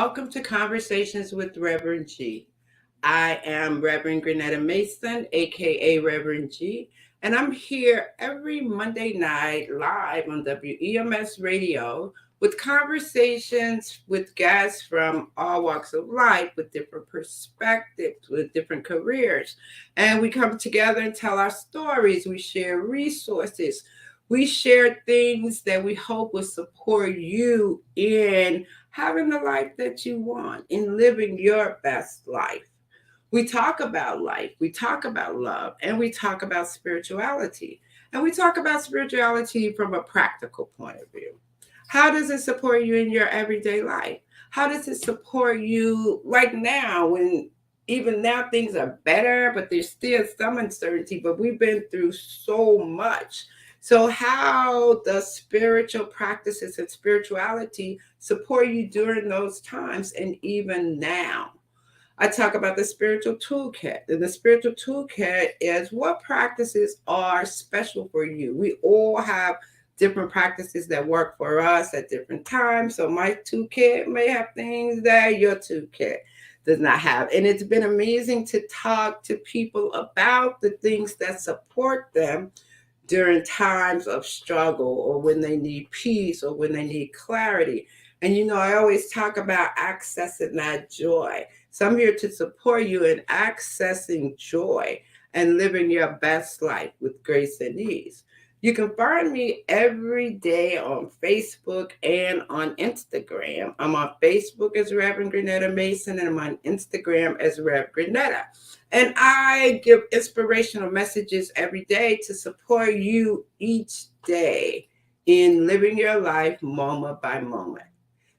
welcome to Conversations with Reverend G. I am Reverend Grenetta Mason, aka Reverend G, and I'm here every Monday night live on WEMS Radio with conversations with guests from all walks of life with different perspectives, with different careers. And we come together and tell our stories, we share resources. We share things that we hope will support you in having the life that you want, in living your best life. We talk about life, we talk about love, and we talk about spirituality. And we talk about spirituality from a practical point of view. How does it support you in your everyday life? How does it support you right now when even now things are better, but there's still some uncertainty, but we've been through so much. So, how does spiritual practices and spirituality support you during those times and even now? I talk about the spiritual toolkit. And the spiritual toolkit is what practices are special for you. We all have different practices that work for us at different times. So, my toolkit may have things that your toolkit does not have. And it's been amazing to talk to people about the things that support them during times of struggle or when they need peace or when they need clarity. And I always talk about accessing that joy. So I'm here to support you in accessing joy and living your best life with grace and ease. You can find me every day on Facebook and on Instagram. I'm on Facebook as Reverend Grenetta Mason, and I'm on Instagram as Rev Grenetta. And I give inspirational messages every day to support you each day in living your life moment by moment.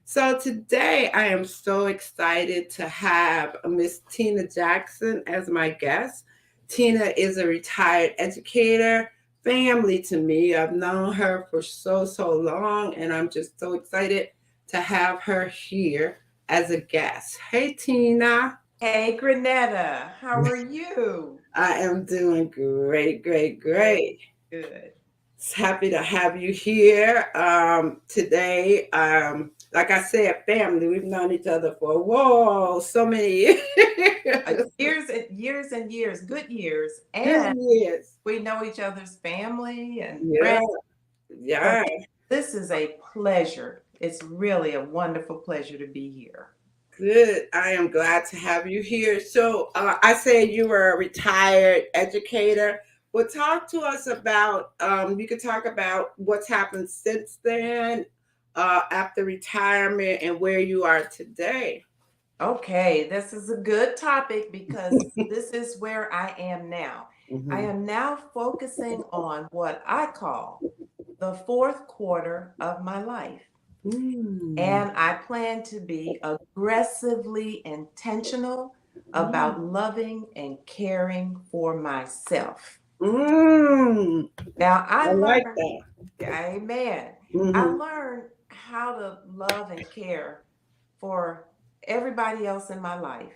So today I am so excited to have Miss Tina Jackson as my guest. Tina is a retired educator, family to me. I've known her for so long, and I'm just so excited to have her here as a guest. Hey, Tina. Hey, Grenetta, how are you? I am doing great, great, Good, great. good. Happy to have you here today. Like I said, family, we've known each other for so many years. Years and years and years, good years. Good And years. we know each other's family and Yeah, friends. So yeah. this is a pleasure. It's really a wonderful pleasure to be here. Good. I am glad to have you here. So, I said you were a retired educator. Well, talk to us about, you could talk about what's happened since then, after retirement, and where you are today. Okay, this is a good topic because this is where I am now. I Mhm. am now focusing on what I call the fourth quarter of my life. Mm. And I plan to be aggressively intentional about Mm. loving and caring for myself. Mm. Now, I I like learned, that. amen, I Mhm. learned how to love and care for everybody else in my life.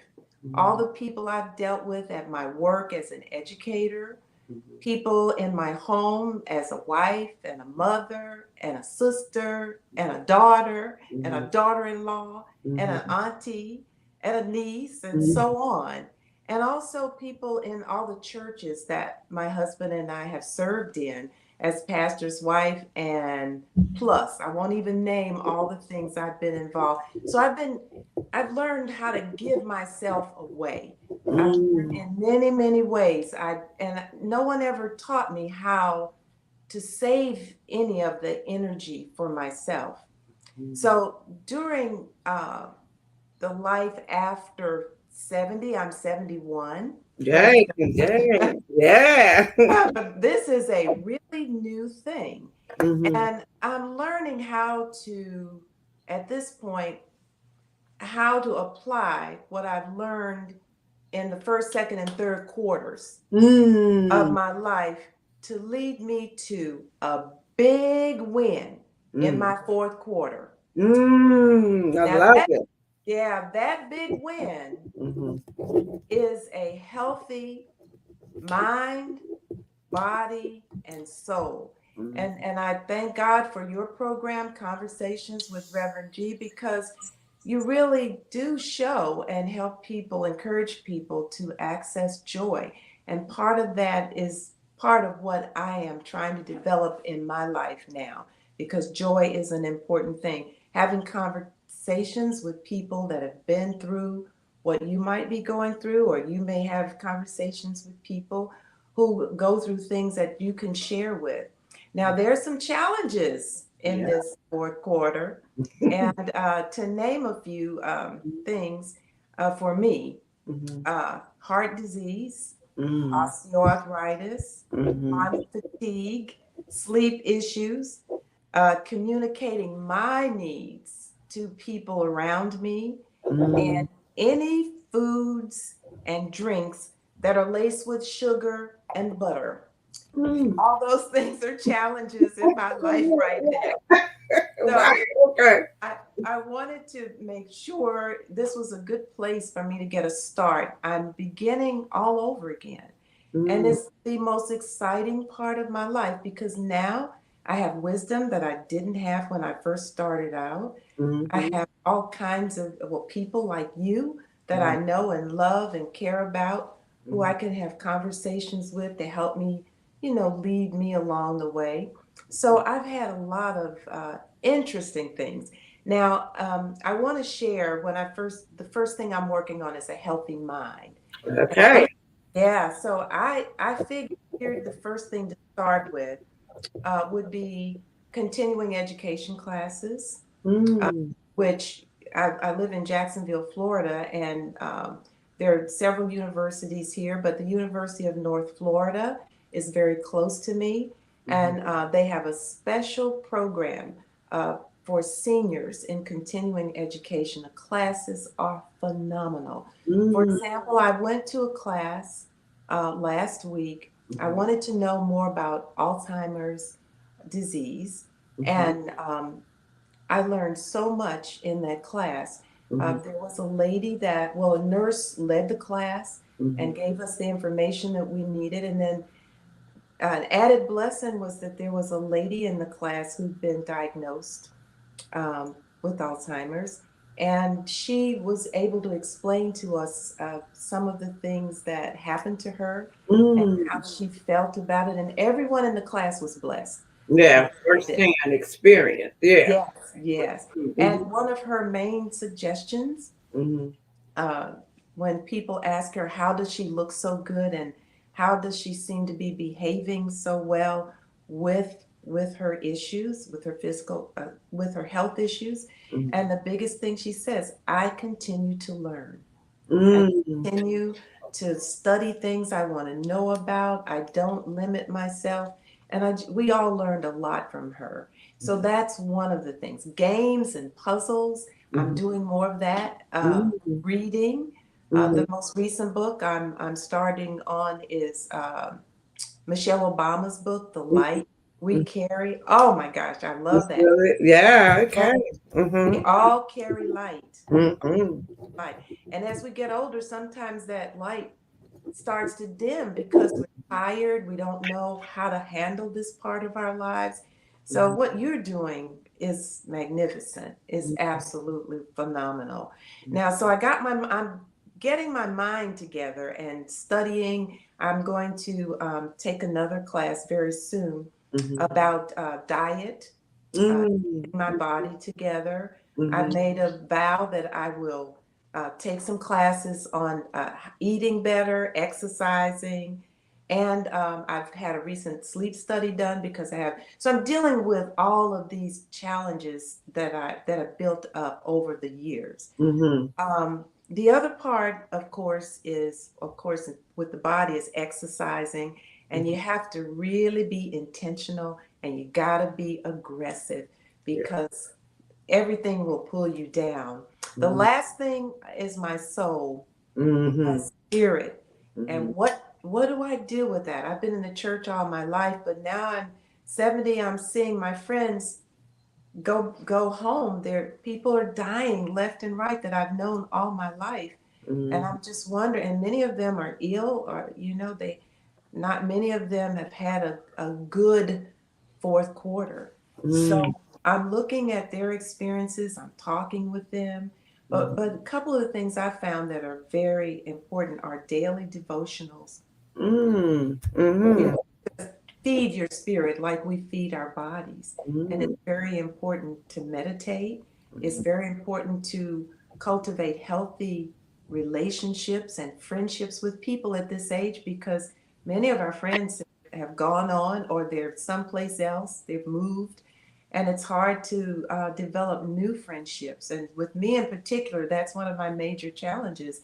All Mhm. the people I've dealt with at my work as an educator, Mhm. people in my home as a wife and a mother and a sister and a Mhm. daughter-in-law and an Mhm. auntie and a niece and Mhm. so on. And also people in all the churches that my husband and I have served in as pastor's wife and plus. I won't even name all the things I've been involved. So I've learned how to give myself away. I've learned Mm. in many, many ways. And no one ever taught me how to save any of the energy for myself. Mm. So during the life after 70, I'm 71. Yeah, yeah, yeah. This is a really new thing. Mhm. And I'm learning how to, at this point, how to apply what I've learned in the first, second, and third quarters of Mm. my life to lead me to a big win in Mm. my fourth quarter. I Now love that, it. yeah, that big win Mhm. is a healthy mind, body, and soul. Mhm. And I thank God for your program, Conversations with Reverend G, because you really do show and help people, encourage people to access joy. And part of that is part of what I am trying to develop in my life now, because joy is an important thing. Having conversations with people that have been through what you might be going through, or you may have conversations with people who go through things that you can share with. Now, there's some challenges in Yeah. this fourth quarter. And to name a few things for me, Mhm. heart disease, Mhm. osteoarthritis, Mhm. chronic fatigue, sleep issues, communicating my needs to people around me, and Mhm. any foods and drinks that are laced with sugar and butter. Mhm. All those things are challenges in my life right now. Wow. So Okay. I, I wanted to make sure this was a good place for me to get a start. I'm beginning all over again. And Mhm. it's the most exciting part of my life because now I have wisdom that I didn't have when I first started out. I Mhm. have all kinds of, well, people like you that I know and love and care about, who I Mhm. can have conversations with to help me, lead me along the way. So I've had a lot of interesting things. Now, I want to share the first thing I'm working on is a healthy mind. And Okay. yeah, so I figured the first thing to start with would be continuing education classes, uh, Mm. which I live in Jacksonville, Florida, and there are several universities here, but the University of North Florida is very close to me, Mhm. and they have a special program uh, for seniors in continuing education. The classes are phenomenal. For Mm. example, I went to a class last week. I Mhm. wanted to know more about Alzheimer's disease, Mhm. and I learned so much in that class. Mhm. There was a lady that, well, a nurse led the class Mhm. and gave us the information that we needed. And then an added blessing was that there was a lady in the class who'd been diagnosed with Alzheimer's. And she was able to explain to us some of the things that happened to her and how Mm. she felt about it. And everyone in the class was blessed Yeah. with it. First-hand experience. Yeah. Yes, yes. And Mhm. one of her main suggestions, Mhm. uh, when people ask her, how does she look so good and how does she seem to be behaving so well with with her issues, with her with her health issues, Mhm. and the biggest thing she says, I continue to learn. I Mm. continue to study things I want to know about. I don't limit myself. And we all learned a lot from her. So that's one of the things. Games and puzzles, I'm Mhm. doing more of that. Mhm. Reading. Mhm. The most recent book I'm starting on is Michelle Obama's book, The Light We Mhm. Carry. Oh my gosh, I You love that. feel it? Yeah. Okay. Yes, we Mhm. all carry light. Mhm. Light. And as we get older, sometimes that light starts to dim because we're tired. We don't know how to handle this part of our lives. So, Mhm. what you're doing is magnificent, is absolutely phenomenal. Now, so I'm getting my mind together and studying. I'm going to take another class very soon Mhm. about diet, uh, Mhm. getting my body together. I've Mhm. made a vow that I will take some classes on eating better, exercising, and I've had a recent sleep study done because I have. So I'm dealing with all of these challenges that have built up over the years. Mhm. The other part, of course, with the body is exercising, and you Mhm. have to really be intentional and you got to be aggressive Yeah. because everything will pull you down. The Mhm. last thing is my soul, my Mhm. spirit. And Mhm. what do I do with that? I've been in the church all my life, but now I'm 70, I'm seeing my friends go home. There people are dying left and right that I've known all my life. And Mhm. I'm just wondering, and many of them are ill, or they not many of them have had a good fourth quarter. So Mhm. I'm looking at their experiences, I'm talking with them. But a couple of the things I found that are very important are daily devotionals. Mm, You mm, know, feed your spirit like we feed our bodies. And it's mm, very important to meditate. It's very important to cultivate healthy relationships and friendships with people at this age, because many of our friends have gone on or they're someplace else, they've moved, and it's hard to develop new friendships. And with me in particular, that's one of my major challenges.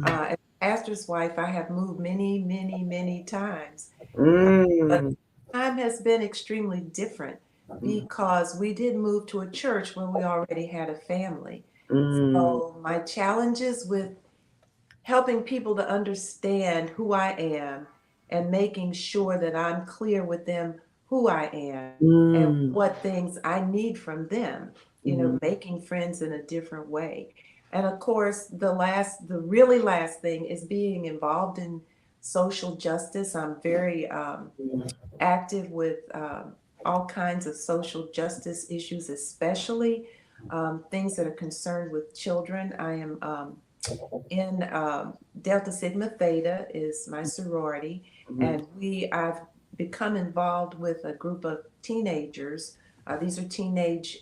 As a pastor's wife, I have moved many, many, many times. But mm, time has been extremely different because we did move to a church where we already had a family. mm, So my challenges with helping people to understand who I am and making sure that I'm clear with them who I am and mm, what things I need from them, mm, making friends in a different way. And of course, the really last thing is being involved in social justice. I'm very active with all kinds of social justice issues, especially things that are concerned with children. I am in Delta Sigma Theta is my sorority, mm, and I've become involved with a group of teenagers. These are teenage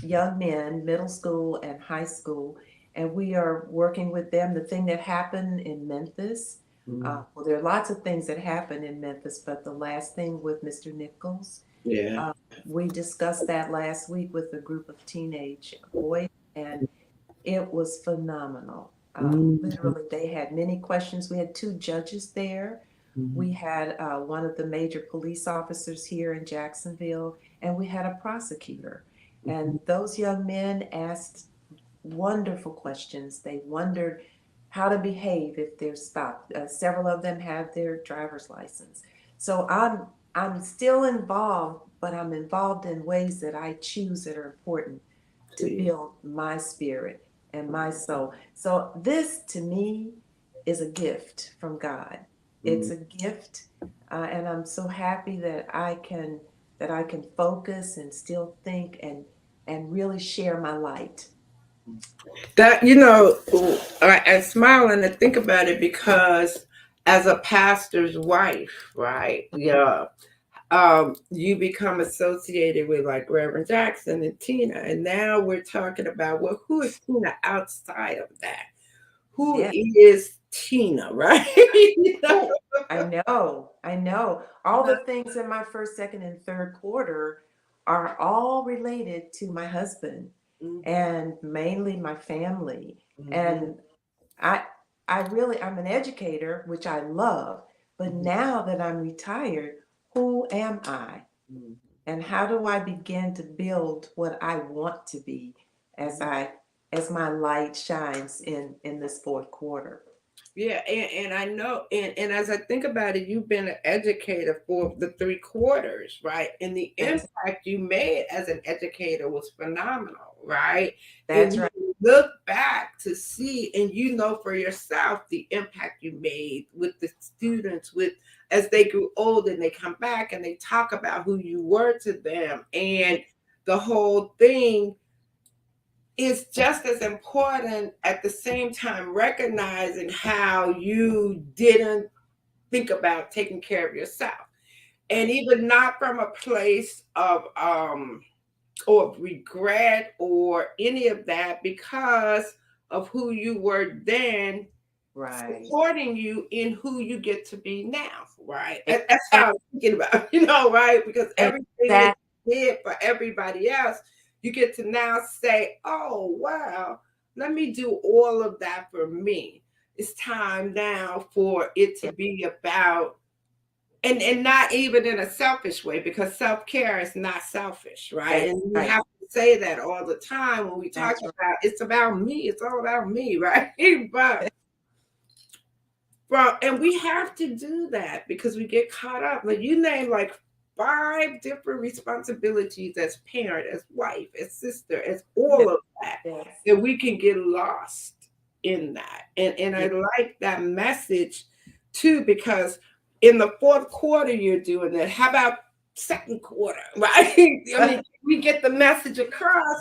young men, middle school and high school, and we are working with them. The thing that happened in Memphis, mm. well, there are lots of things that happened in Memphis, but the last thing with Mr. Nichols, Yeah. uh, we discussed that last week with a group of teenage boys, and it was phenomenal. Mm, Literally, they had many questions. We had two judges there. mm, We had one of the major police officers here in Jacksonville, and we had a prosecutor. And mhm. those young men asked wonderful questions. They wondered how to behave if they're stopped. Several of them have their driver's license. So I'm still involved, but I'm involved in ways that I choose that are important to See. build my spirit and my soul. So this to me is a gift from God. Mm. It's a gift, and I'm so happy that I can focus and still think and really share my light. That I smile and I think about it because as a pastor's wife, right? Yeah. You become associated with like Reverend Jackson and Tina, and now we're talking about, well, who is Tina outside of that? Who Yeah. is Tina, right? You know? Oh, I know. I know. All the things in my first, second, and third quarter are all related to my husband and mainly my family. Mhm, And I I'm an educator, which I love, but mhm, now that I'm retired, who am I? mhm, And how do I begin to build what I want to be as mhm. as my light shines in this fourth quarter? Yeah, and I know, and as I think about it, you've been an educator for the 3 quarters, right? And the That's impact you made as an educator was phenomenal, right? And that's you right. look back to see, and you know for yourself the impact you made with the students, with as they grew old and they come back and they talk about who you were to them, and the whole thing is just as important at the same time recognizing how you didn't think about taking care of yourself, and even not from a place of or regret or any of that, because of who you were then Right. supporting you in who you get to be now, right? That's how I'm thinking about it, right? Because everything that Exactly. you did for everybody else, you get to now say, oh, wow, let me do all of that for me. It's time now for it to be about, and not even in a selfish way, because self-care is not selfish, right? That's And we right. have to say that all the time when we talk That's right. about it's about me, it's all about me, right? But and we have to do that because we get caught up. Like you name like 5 different responsibilities as parent, as wife, as sister, as Yes. all of that, Yes. that we can get lost in that. And I Yes. like that message too, because in the fourth quarter you're doing that. How about second quarter, right? I mean, we get the message across,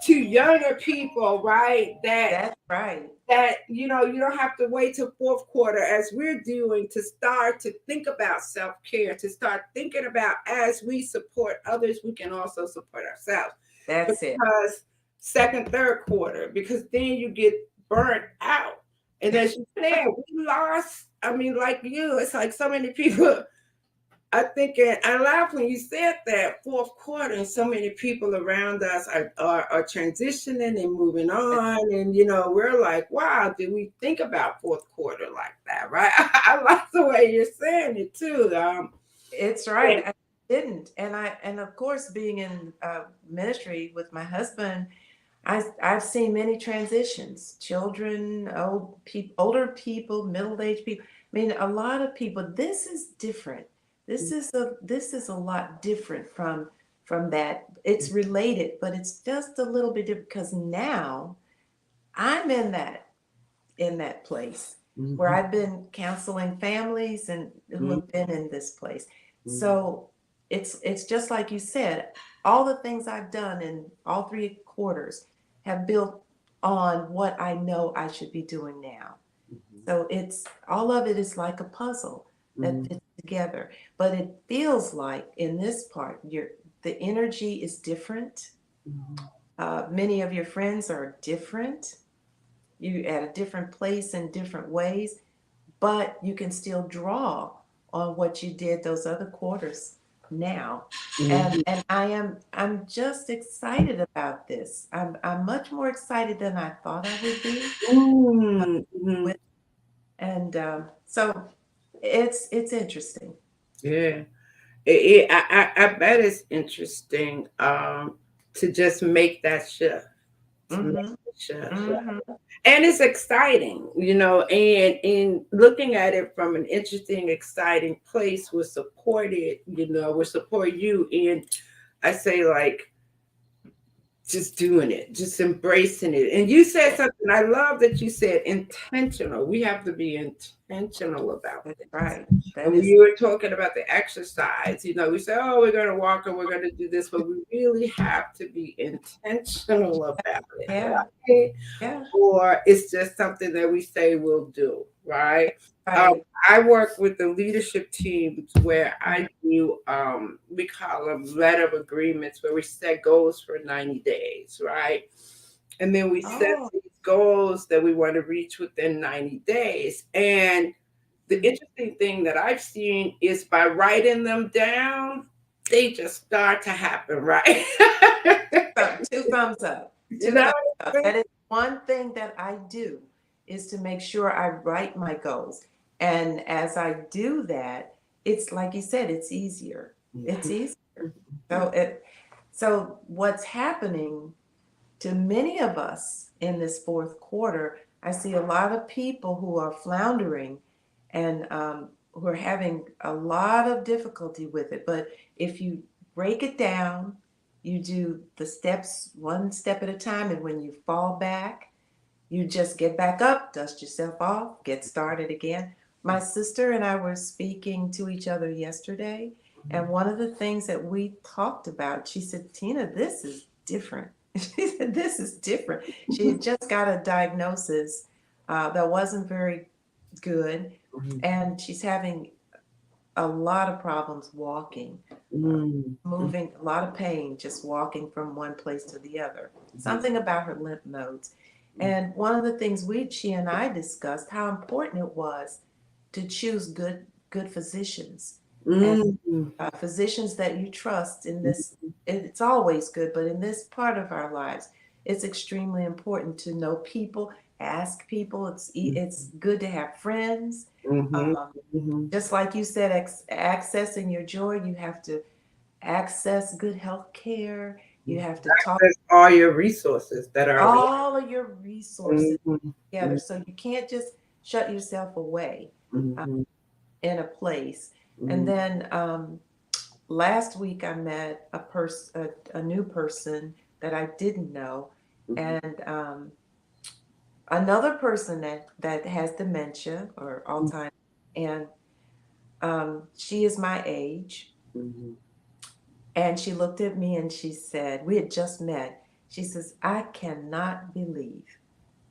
to younger people, right? That's right. That you don't have to wait till fourth quarter as we're doing to start to think about self-care, to start thinking about as we support others, we can also support ourselves. That's it. Because second, third quarter, because then you get burnt out. And as you said, we lost, I mean, like you, it's like so many people. I think I laughed when you said that fourth quarter, and so many people around us are transitioning and moving on, and we're like, wow, did we think about fourth quarter like that, right? I like the way you're saying it too. It's Yeah. right. I didn't, and of course, being in ministry with my husband, I've seen many transitions. Children, older people, middle-aged people. I mean, a lot of people. This is different. This is a lot different from that. It's related, but it's just a little bit different because now I'm in that place where Mhm, I've been counseling families and who mhm, have been in this place. mhm, So it's just like you said, all the things I've done in all 3 quarters have built on what I know I should be doing now. So it's all of it is like a puzzle that mhm, fits together. But it feels like in this part, the energy is different. mhm, Many of your friends are different. You at a different place in different ways, but you can still draw on what you did those other quarters now. And mhm, and I'm just excited about this. I'm much more excited than I thought I would be mhm, mhm. with, and so it's interesting. Yeah. I bet it's interesting to just make that shift, to make Mm-hmm. the shift. Mm-hmm. And it's exciting, and in looking at it from an interesting, exciting place, we're support you. And I say, like, just doing it, just embracing it. And you said something, I love that you said intentional. We have to be intentional about That's things. right. And That when is you were talking about the exercise, we say, oh, we're going to walk and we're going to do this, but we really have to be intentional about it, yeah, right? yeah, Or it's just something that we say we'll do, right? Um, right. I work with the leadership teams where I do, we call them letter of agreements, where we set goals for 90 days, right? And then we set Oh, these goals that we want to reach within 90 days. And the interesting thing that I've seen is by writing them down, they just start to happen, right? two thumbs up. you Two know thumbs what up. I'm saying? That is one thing that I do is to make sure I write my goals. And as I do that, it's like you said, it's easier. It's easier. So what's happening to many of us in this fourth quarter, I see a lot of people who are floundering and who are having a lot of difficulty with it. But if you break it down, you do the steps one step at a time, and when you fall back, you just get back up, dust yourself off, get started again. My sister and I were speaking to each other yesterday, and one of the things that we talked about, she said, Tina, this is different. She said, this is different. She had just got a diagnosis that wasn't very good, and she's having a lot of problems walking, uh, moving, a lot of pain just walking from one place to the other. Something about her lymph nodes. And one of the things she and I discussed how important it was to choose good physicians and Mm, physicians that you trust in this. It's always good, but in this part of our lives, it's extremely important to know people, ask people. It's good to have friends. mhm, Um, mhm. just like you said, accessing your joy, you have to access good health care. You have to talk Access all your resources that are available. all of your resources Mhm, together. So you can't just shut yourself away uh, mhm, in a place. And mhm, then last week I met a new person that I didn't know, mhm, and another person that has dementia or Alzheimer's, and she is my age. mhm, And she looked at me and she said, we had just met, She says, I cannot believe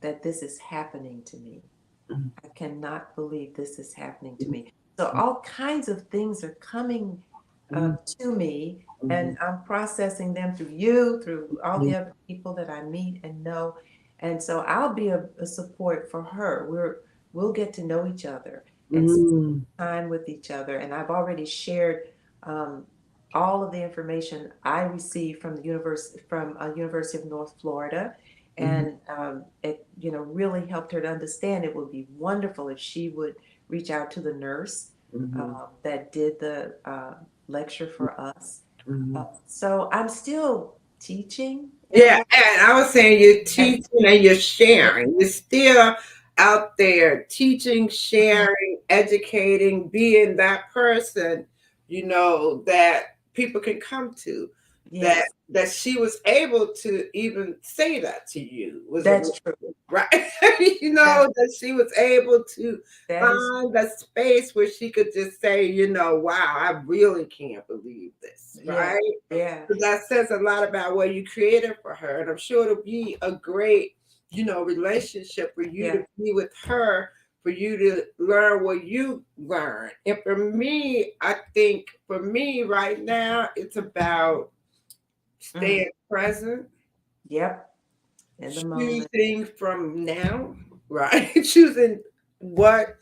that this is happening to me. I cannot believe this is happening to me. So all kinds of things are coming to me, and I'm processing them through you, through all the other people that I meet and know. And so I'll be a support for her. We'll get to know each other and spend time with each other. And I've already shared um, all of the information I received from the University of North Florida, and it really helped her to understand it would be wonderful if she would reach out to the nurse that did the lecture for us. So I'm still teaching in a Yeah, way. and I was saying you're And teaching and you're yeah, sharing. You're still out there teaching, mhm, sharing, educating, being that person, that people can come to. That yes, that she was able to even say that to you was a that's true. blessing, right? That That she was able to that is find that space where she could just say, wow, I really can't believe this, yeah, right? yeah, So that says a lot about what you created for her. And I'm sure it'll be a great, relationship for you yeah. to be with her, for you to learn what you learn. And for me, I think for me right now, it's about Mm, staying present, yep, in the moment. choosing from now, right? Choosing what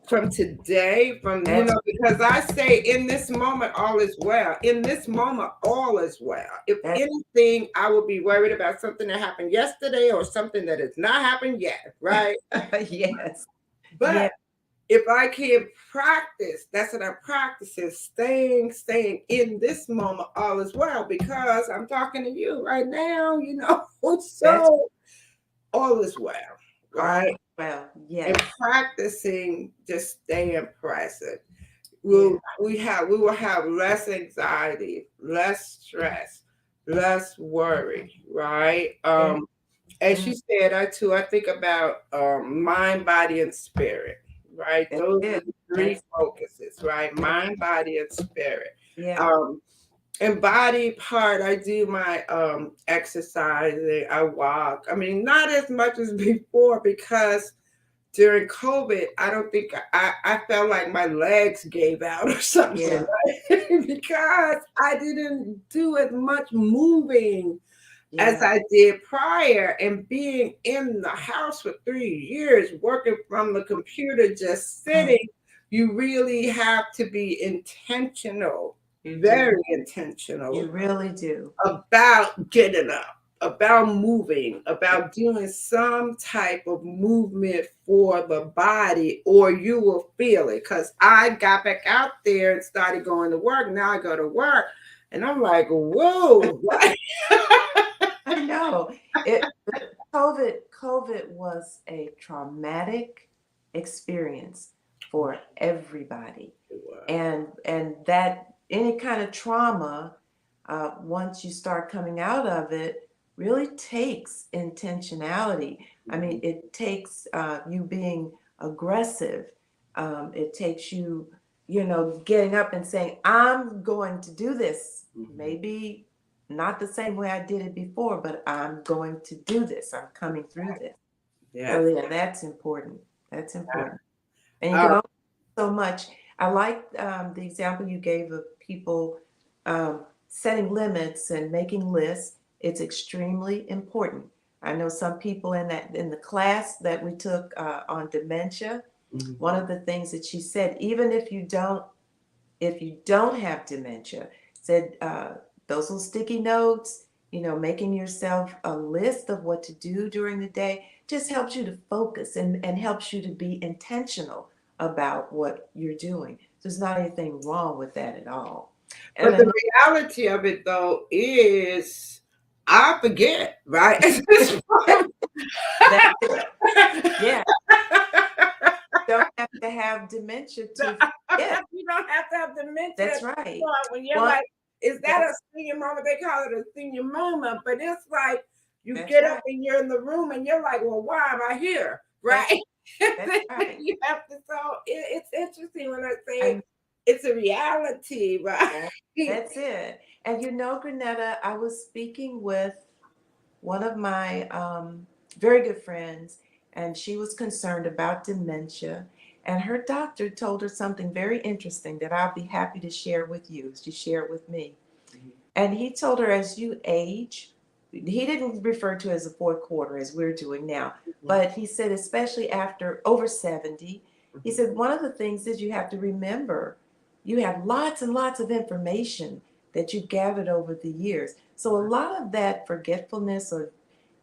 from today, That's because I say in this moment, all is well. In this moment, all is well. If that's anything, I would be worried about something that happened yesterday or something that has not happened yet, right? yes, yeah, But if I can practice, that's what I'm practicing, staying in this moment, all is well, because I'm talking to you right now, that's so all is well, all right? well. And Yes, practicing just staying present. yeah, We will have less anxiety, less stress, less worry, right? yeah. As Mm, you said, I think about mind, body, and spirit, right? that's Those are it. the three That's focuses, right? that, Mind, body, and spirit. yeah. Um, and body part, I do my exercising, I walk. I mean, not as much as before, because during COVID, I don't think I felt like my legs gave out or something, Yeah, right? Because I didn't do as much moving as yeah. I did prior. And being in the house for 3 years, working from the computer, just Mm, sitting, you really have to be intentional, you do. very You intentional really do. about getting up, about moving, about doing some type of movement for the body, or you will feel it. Because I got back out there and started going to work. Now I go to work and I'm like, whoa. I know. COVID was a traumatic experience for everybody. And that any kind of trauma, once you start coming out of it, really takes intentionality. I mean, it takes you being aggressive. It takes you, getting up and saying, I'm going to do this. Maybe not the same way I did it before, but I'm going to do this. I'm coming through this. Yeah. So yeah, that's important. That's important. And you Uh, can also so much. I like the example you gave of people setting limits and making lists. It's extremely important. I know some people in the class that we took on dementia. One of the things that she said, even if you don't have dementia, said those little sticky notes, making yourself a list of what to do during the day just helps you to focus and helps you to be intentional about what you're doing. There's not anything wrong with that at all. And but I the know reality of it, though, is I forget, right? At this point. that's it. Yeah, don't have to have dementia to forget. You don't have to have dementia That's at this right. point when you're One, like, is that a that's senior moment? They call it a senior moment, but it's like you that's get up right. and you're in the room and you're like, well, why am I here? That's Right? that's right. You have to, so it's interesting when I say I it's a reality, right? That, that's it. And Granetta, I was speaking with one of my very good friends, and she was concerned about dementia. And her doctor told her something very interesting that I'll be happy to share with you. She shared with me. And he told her, as you age, he didn't refer to it as a fourth quarter as we're doing now, Mhm. but he said, especially after over 70, he Mhm. said, one of the things is you have to remember you have lots and lots of information that you gathered over the years. So a lot of that forgetfulness or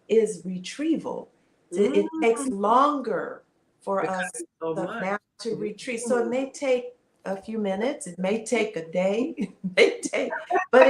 is retrieval. It takes Mm, longer for because us it's so much. now to retrieve. So it Mm. may take a few minutes, it may take a day, it may take, but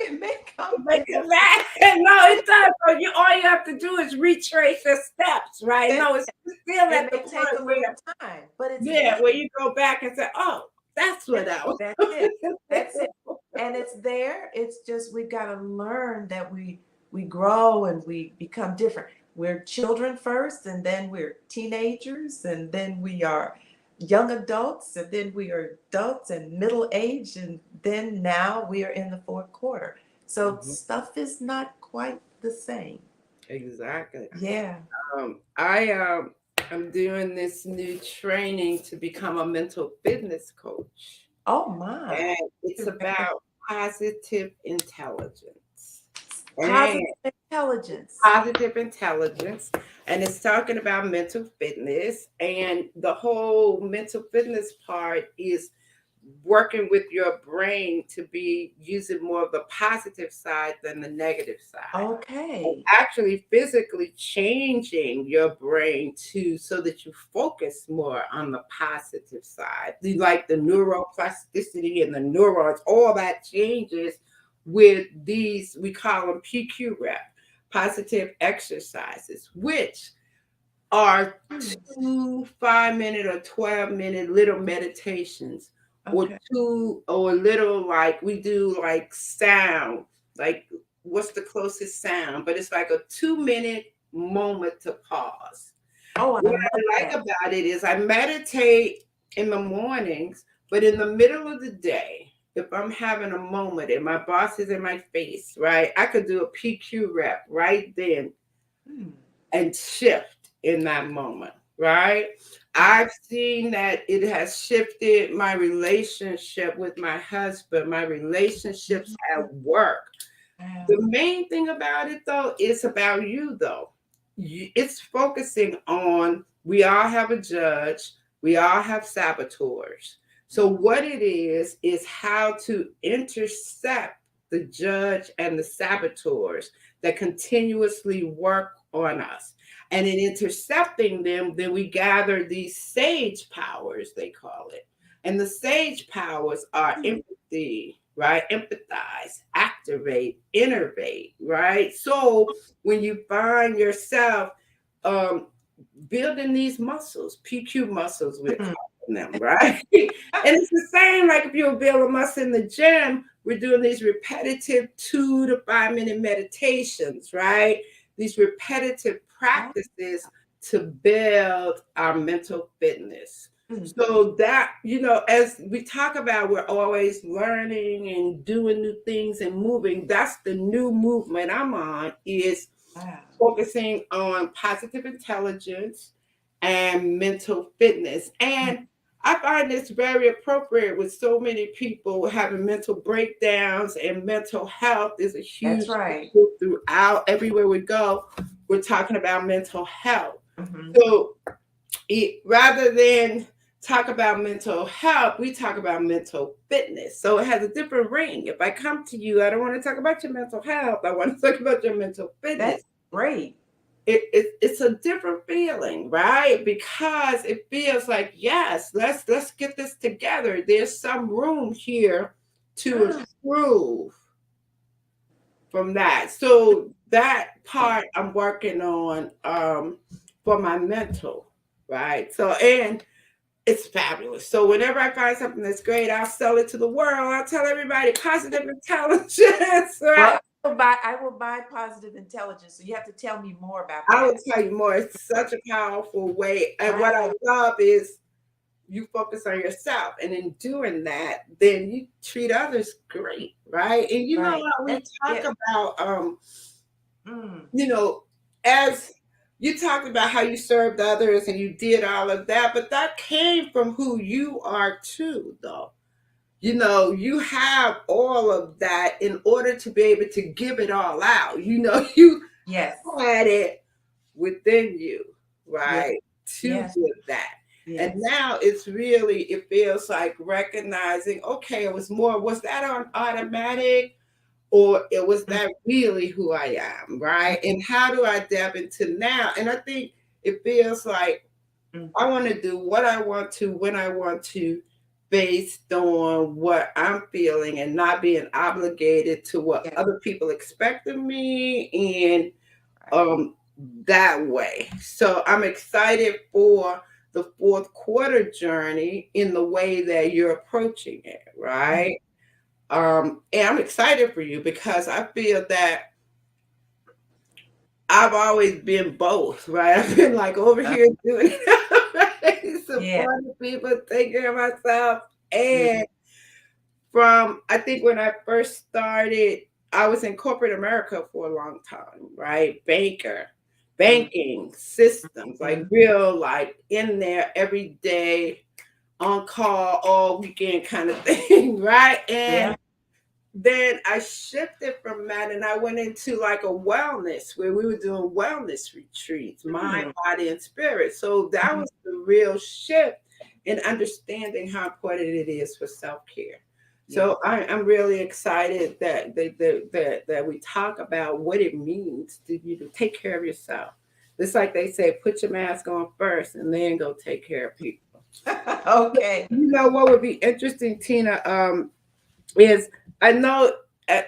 it may come, Make it it will, back. No, it does. So all you have to do is retrace your steps, right? it, No, it's still it at the may take a point little where, time, but it's there. yeah, where you go back and say, oh, that's what I was. That's it. That's it. And it's there. It's just we've got to learn that we grow and we become different. We're children first, and then we're teenagers, and then we are young adults, and then we are adults and middle age, and then now we are in the fourth quarter. So Mhm. stuff is not quite the same. Exactly. Yeah. I'm doing this new training to become a mental fitness coach, Oh my. and it's about positive intelligence. And Positive intelligence. positive intelligence, and it's talking about mental fitness, and the whole mental fitness part is working with your brain to be using more of the positive side than the negative side, and Okay. actually physically changing your brain to so that you focus more on the positive side, like the neuroplasticity and the neurons, all that changes with these, we call them PQ positive exercises, which are Hmm. 2 5 minute or 12-minute little meditations, or Okay. two or little, like we do like sound, like what's the closest sound, but it's like a 2-minute moment to pause. Oh, I What love I like that. about it is I meditate in the mornings, but in the middle of the day, if I'm having a moment and my boss is in my face, right, I could do a PQ rep right then Hmm. and shift in that moment, right? Wow. I've seen that it has shifted my relationship with my husband, my relationships at Mhm. work. The Wow. main thing about it, though, is about you, though. It's focusing on, we all have a judge, we all have saboteurs. So what it is how to intercept the judge and the saboteurs that continuously work on us. And in intercepting them, then we gather these sage powers, they call it. And the sage powers are Hmm. empathy, right? Empathize, activate, innervate, right? So when you find yourself um, building these muscles, PQ muscles, we're Hmm. calling them, right? And it's the same like if you're building muscle in the gym, we're doing these repetitive 2 to 5 minute meditations, right? These repetitive Wow. practices to build our mental fitness. Hmm. So that, as we talk about, we're always learning and doing new things and moving. That's the new movement I'm on, is Wow. focusing on positive intelligence and mental fitness. Hmm. And I find this very appropriate with so many people having mental breakdowns, and mental health is a That's huge right. issue throughout everywhere we go. We're talking about mental health. Hmm. So rather than talk about mental health, we talk about mental fitness. So it has a different ring. If I come to you, I don't want to talk about your mental health. I want to talk about your mental fitness. That's great. It's a different feeling, right? Because it feels like, yes, let's get this together. There's some room here to Ah. improve from that. So that part I'm working on, for my mental, right? So, and it's fabulous. So whenever I find something that's great, I'll sell it to the world. I'll tell everybody positive intelligence, right? Well, I will buy positive intelligence. So you have to tell me more about I will that. tell you more. It's such a powerful way. And what I Wow. love is you focus on yourself. And in doing that, then you treat others great, right? And Right. how we That's talk it. about Mm. You know, as you talked about how you served others and you did all of that, but that came from who you are too, though. You have all of that in order to be able to give it all out. You Yes. had it within you, Yes. right, to Yes. give that. And Yes. now it feels like recognizing, okay, was that on automatic? Or it was Mm. that really who I am, right? And how do I step into now? And I think it feels like Mm. I want to do what I want to when I want to, based on what I'm feeling and not being obligated to what Yes. other people expect of me, and Right. that way. So I'm excited for the fourth quarter journey in the way that you're approaching it, Mm. right? And I'm excited for you because I feel that I've always been both, right? I've been like over Uh, here doing right? yeah. Supporting people, taking care of myself. Yeah. And from I think when I first started, I was in corporate America for a long time, right? Mm. Banking systems, like Mm. real, like in there every day, on call all weekend kind of thing, right? Yeah. And then I shifted from that and I went into like a wellness where we were doing wellness retreats, mind, Mm. body, and spirit. So that Mhm. was the real shift in understanding how important it is for self care. Yes. So I'm really excited that we talk about what it means to take care of yourself. It's like they say, put your mask on first and then go take care of people. Okay. You know what would be interesting, Tina? Is I know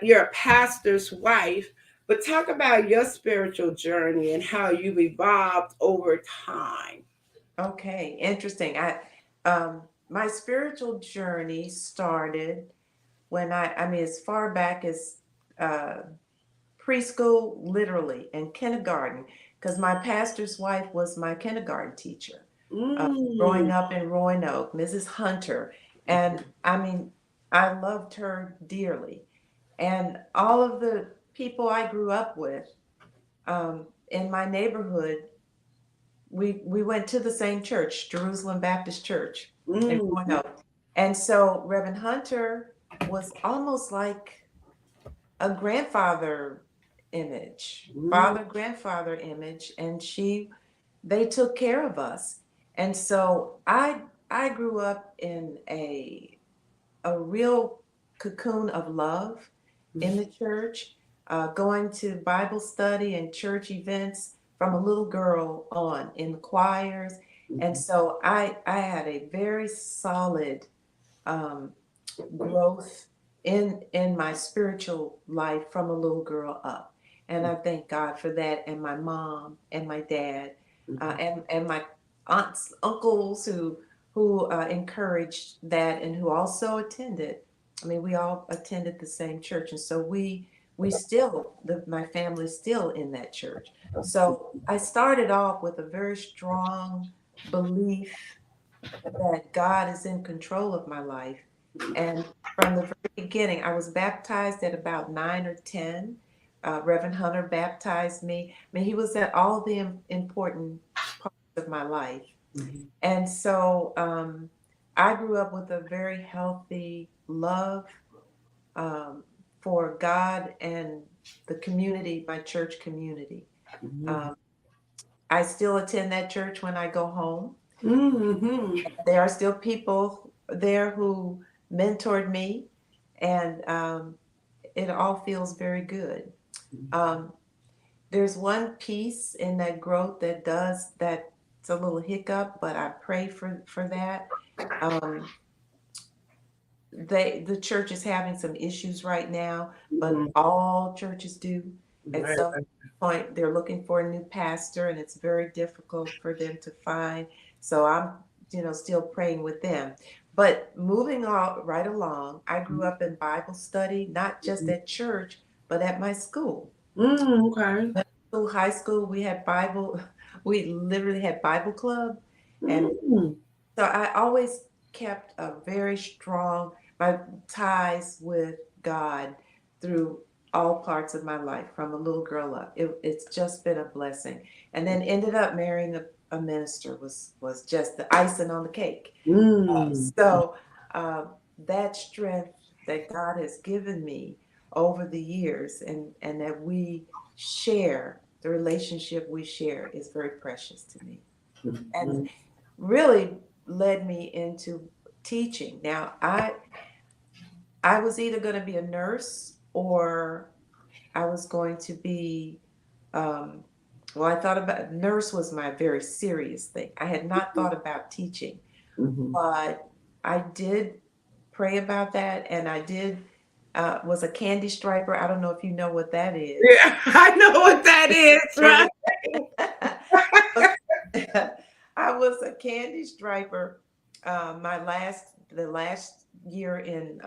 you're a pastor's wife, but talk about your spiritual journey and how you've evolved over time. Okay. Interesting. Um, my spiritual journey started when I mean, as far back as uh, preschool, literally, and kindergarten, because my pastor's wife was my kindergarten teacher. Mm. Growing up in Roanoke, Mrs. Hunter, and I mean, I loved her dearly, and all of the people I grew up with in my neighborhood, we went to the same church, Jerusalem Baptist Church in Mm. Roanoke, and so Reverend Hunter was almost like a grandfather image, Mm. father grandfather image, and they took care of us. And so I grew up in a real cocoon of love in the church, going to Bible study and church events from a little girl on in the choirs. And so I had a very solid um, growth in my spiritual life from a little girl up, and I thank God for that, and my mom and my dad, and my aunts, uncles who encouraged that, and who also attended. I mean, we all attended the same church, and so we still my family's still in that church. So I started off with a very strong belief that God is in control of my life. And from the very beginning, I was baptized at about 9 or 10. Reverend Hunter baptized me. I mean, he was at all the important parts of my life. And so I grew up with a very healthy love um, for God and the community, my church community. Um, I still attend that church when I go home. Mm-hmm. There are still people there who mentored me, and it all feels very good. Um, there's one piece in that growth that's a little hiccup, but I pray for that. Um, the church is having some issues right now, but Mm-hmm. all churches do. At Right. some point, they're looking for a new pastor, and it's very difficult for them to find. So I'm, still praying with them. But moving on right along, I grew up in Bible study, not just at church, but at my school. Mm, okay. Middle school, high school, we had Bible, we literally had Bible club. And Mm. so I always kept a very strong my ties with God through all parts of my life from a little girl up. It's just been a blessing. And then ended up marrying a minister was just the icing on the cake. Mm. So uh, that strength that God has given me over the years and that we share, the relationship we share is very precious to me. And Mhm. really led me into teaching. Now, I was either going to be a nurse or I was going to be, um, well, I thought about nurse was my very serious thing. I had not thought about teaching, Mhm. but I did pray about that, and I did was a candy striper. I don't know if you know what that is. Yeah, I know what that is, right? Candy. I was a candy striper. The last year in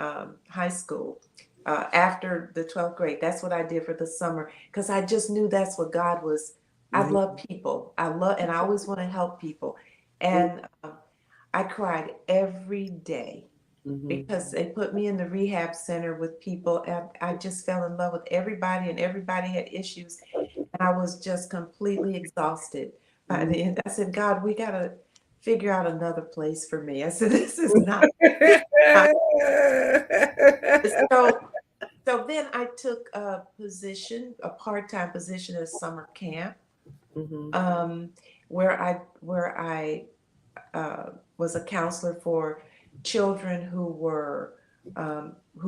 high school, after the 12th grade, that's what I did for the summer because I just knew that's what God was. I Mhm. love people. And I always want to help people. And I cried every day Mhm. because they put me in the rehab center with people, and I just fell in love with everybody, and everybody had issues, and I was just completely exhausted by Mhm. the end. I said, God, we got to figure out another place for me. I said, this is not. So, so then I took a position, a part-time position at a summer camp, Mhm. um, where I was a counselor for children who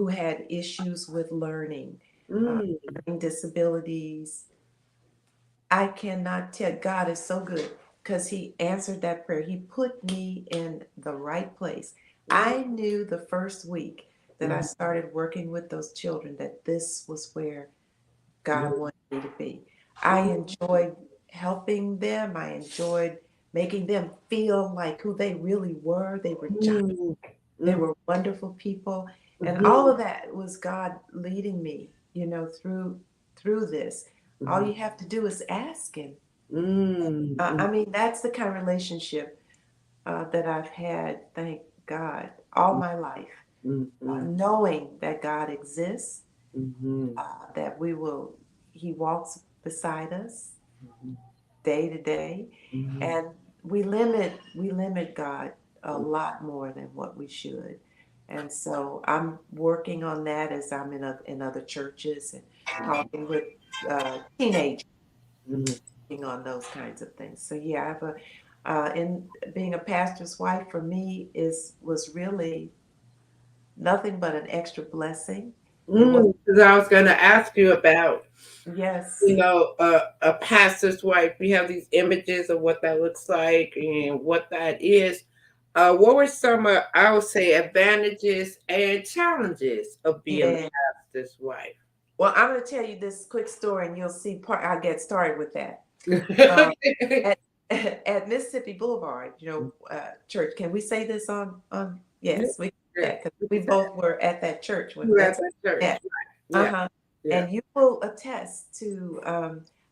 had issues with uh, Mm. learning disabilities. I cannot tell. God is so good because He answered that prayer. He put me in the right place. Mhm. I knew the first week that I Mhm. started working with those children that this was where God Mhm. wanted me to be. I enjoyed helping them. I enjoyed making them feel like who they really were. They were giants. Mhm. They Mhm. were wonderful people. And all Mhm. of that was God leading me, through this. All Mhm. you have to do is ask Him. Mm. I mean, that's the kind of relationship that I've had, thank God, all my life. Mhm. Knowing that God exists, Mhm. that He walks beside us Mhm. day to day, Mhm. and we limit God a lot more than what we should. And so I'm working on that as I'm in other churches and talking with teenagers Mhm. on those kinds of things. So yeah, I have in being a pastor's wife for me is was really nothing but an extra blessing. It was, Because I was going to ask you about, yes, a pastor's wife. We have these images of what that looks like and what that is. What were some, I would say, advantages and challenges of being yeah. a pastor's wife? Well, I'm going to tell you this quick story, and you'll see. I'll get started with that. Um, Okay. at at Mississippi Boulevard, church. Can we say this on? Yeah, Yes, we can say yeah. that because we both were at that church when You were at that's that church, yeah. right? Yeah, Uh-huh. yeah. And you will attest to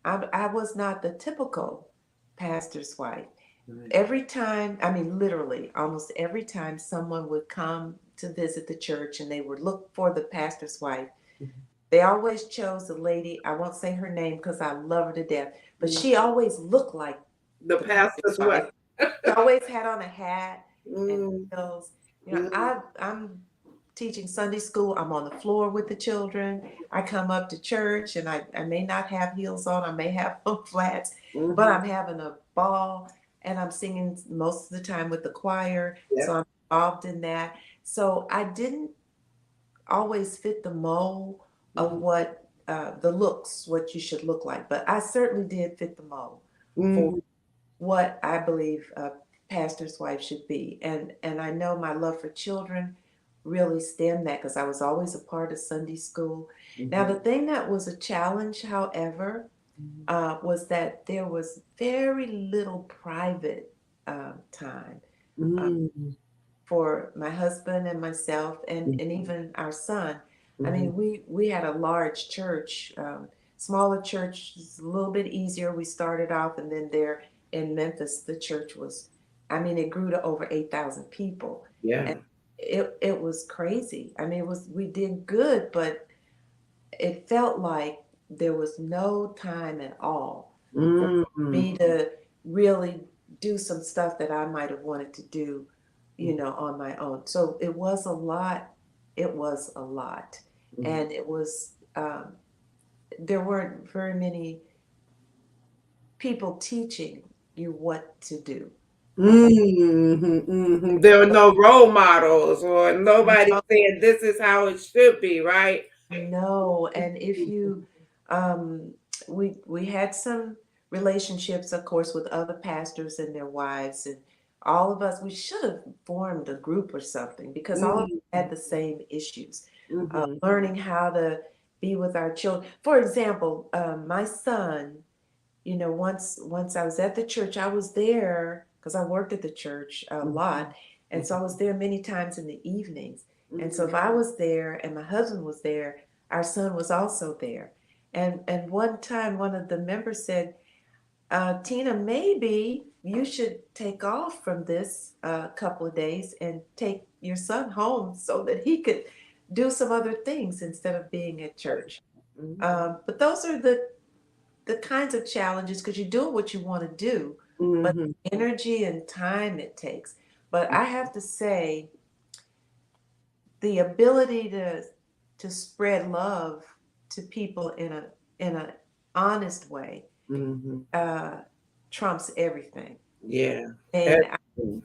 I was not the typical pastor's wife. Right. Every time, I mean literally, almost every time someone would come to visit the church and they would look for the pastor's wife, they always chose a lady, I won't say her name because I love her to death, but Mhm. she always looked like The the pastor's pastor's wife. wife. She always had on a hat and Mm, heels. mm, I'm teaching Sunday school. I'm on the floor with the children. I come up to church and I may not have heels on. I may have flats, but mhm. I'm having a ball and I'm singing most of the time with the choir. So Yep. I'm involved in that. So I didn't always fit the mold of Mhm. what the looks, what you should look like, but I certainly did fit the mold for Mhm. what I believe a pastor's wife should be. And I know my love for children really stemmed that because I was always a part of Sunday school. Now, Mhm. the thing that was a challenge, however, was that there was very little private time uh, Mhm. for my husband and myself Mhm. and even our son. I Mhm. mean, we had a large church, smaller church is a little bit easier. We started off, and then there in Memphis, the church was, I mean, it grew to over 8,000 people, and Yeah. it was crazy. I mean, we did good, but it felt like there was no time at all for Mm-hmm. me to really do some stuff that I might have wanted to do, on my own. So it was a lot. It was a lot. And it was, there weren't very many people teaching you what to do. Uh, There are no role models or nobody no, saying this is how it should be, right? no. And if you, um, we had some relationships, of course, with other pastors and their wives, and all of us. We should have formed a group or something because all of us Mm-hmm. had the same issues. Mm-hmm. Learning how to be with our children. For example, my son. Once I was at the church, I was there because I worked at the church a lot, and so I was there many times in the evenings. And so if I was there and my husband was there, our son was also there. And one time, one of the members said, "Tina, maybe you should take off from this couple of days and take your son home so that he could do some other things instead of being at church." But those are the kinds of challenges because you're doing what you want to do, but Mm-hmm. energy and time it takes. But I have to say, the ability to spread love to people in a honest way Mm-hmm. uh, trumps everything. Yeah. And Everything.